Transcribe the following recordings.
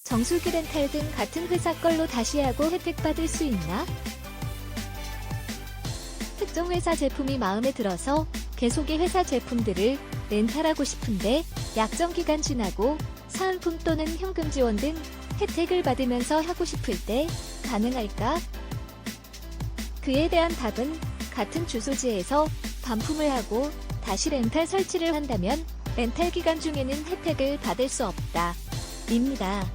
정수기 렌탈 등 같은 회사 걸로 다시 하고 혜택 받을 수 있나? 특정 회사 제품이 마음에 들어서 계속의 회사 제품들을 렌탈하고 싶은데 약정 기간 지나고 사은품 또는 현금 지원 등 혜택을 받으면서 하고 싶을 때 가능할까? 그에 대한 답은 같은 주소지에서 반품을 하고 다시 렌탈 설치를 한다면 렌탈 기간 중에는 혜택을 받을 수 없다. 입니다.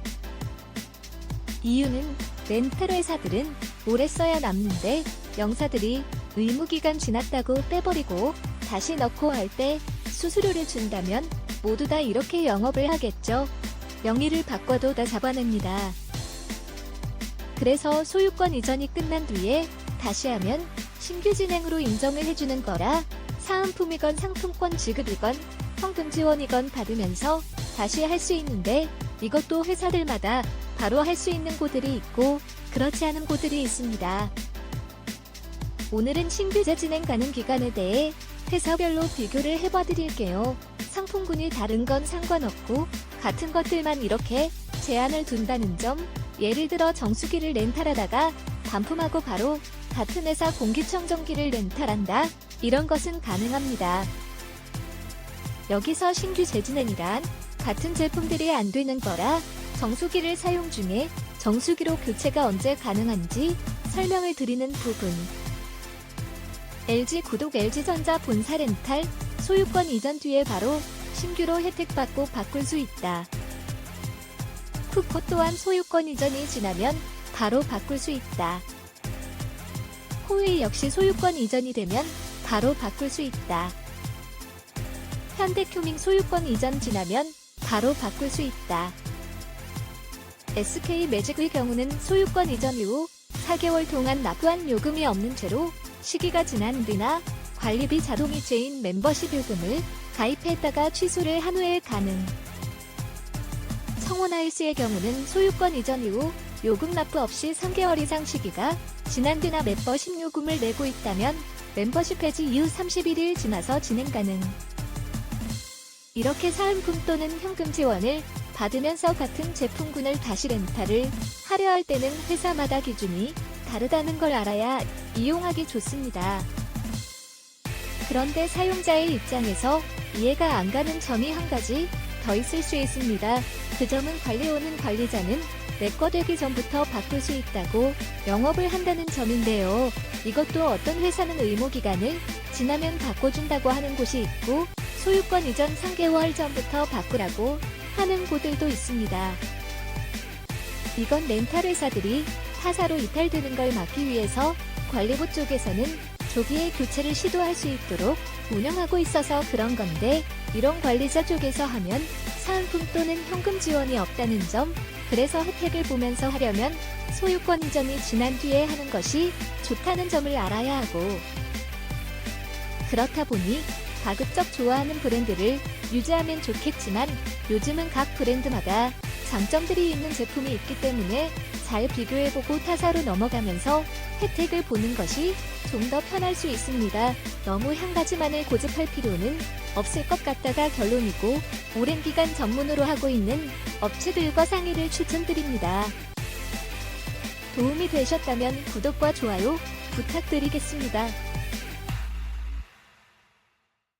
이유는 렌탈 회사들은 오래 써야 남는데 영사들이 의무기간 지났다고 빼버리고 다시 넣고 할 때 수수료를 준다면 모두 다 이렇게 영업을 하겠죠. 명의를 바꿔도 다 잡아냅니다. 그래서 소유권 이전이 끝난 뒤에 다시 하면 신규 진행으로 인정을 해주는 거라 사은품이건 상품권 지급이건 현금 지원이건 받으면서 다시 할 수 있는데 이것도 회사들마다 바로 할 수 있는 곳들이 있고 그렇지 않은 곳들이 있습니다. 오늘은 신규 재진행 가능 기간에 대해 회사별로 비교를 해봐드릴게요. 상품군이 다른 건 상관없고 같은 것들만 이렇게 제한을 둔다는 점, 예를 들어 정수기를 렌탈하다가 반품하고 바로 같은 회사 공기청정기를 렌탈한다, 이런 것은 가능합니다. 여기서 신규 재진행이란 같은 제품들이 안 되는 거라 정수기를 사용 중에 정수기로 교체가 언제 가능한지 설명을 드리는 부분. LG 구독 LG전자 본사 렌탈 소유권 이전 뒤에 바로 신규로 혜택받고 바꿀 수 있다. 푸코 또한 소유권 이전이 지나면 바로 바꿀 수 있다. 호의 역시 소유권 이전이 되면 바로 바꿀 수 있다. 현대큐밍 소유권 이전 지나면 바로 바꿀 수 있다. SK매직의 경우는 소유권 이전 이후 4개월 동안 납부한 요금이 없는 채로 시기가 지난 뒤나 관리비 자동이체인 멤버십 요금을 가입했다가 취소를 한 후에 가능. 청원하이스의 경우는 소유권 이전 이후 요금 납부 없이 3개월 이상 시기가 지난 뒤나 멤버십 요금을 내고 있다면 멤버십 해지 이후 31일 지나서 진행 가능. 이렇게 사은품 또는 현금 지원을 받으면서 같은 제품군을 다시 렌탈을 하려 할 때는 회사마다 기준이 다르다는 걸 알아야 이용하기 좋습니다. 그런데 사용자의 입장에서 이해가 안 가는 점이 한 가지 더 있을 수 있습니다. 그 점은 관리원은 관리자는 내 거 되기 전부터 바꿀 수 있다고 영업을 한다는 점인데요. 이것도 어떤 회사는 의무기간을 지나면 바꿔준다고 하는 곳이 있고 소유권 이전 3개월 전부터 바꾸라고 하는 곳들도 있습니다. 이건 렌탈 회사들이 타사로 이탈되는 걸 막기 위해서 관리부 쪽에서는 조기에 교체를 시도할 수 있도록 운영하고 있어서 그런 건데 이런 관리자 쪽에서 하면 사은품 또는 현금 지원이 없다는 점, 그래서 혜택을 보면서 하려면 소유권 이전이 지난 뒤에 하는 것이 좋다는 점을 알아야 하고, 그렇다 보니 가급적 좋아하는 브랜드를 유지하면 좋겠지만 요즘은 각 브랜드마다 장점들이 있는 제품이 있기 때문에 잘 비교해보고 타사로 넘어가면서 혜택을 보는 것이 좀 더 편할 수 있습니다. 너무 한 가지만을 고집할 필요는 없을 것 같다가 결론이고 오랜 기간 전문으로 하고 있는 업체들과 상의를 추천드립니다. 도움이 되셨다면 구독과 좋아요 부탁드리겠습니다.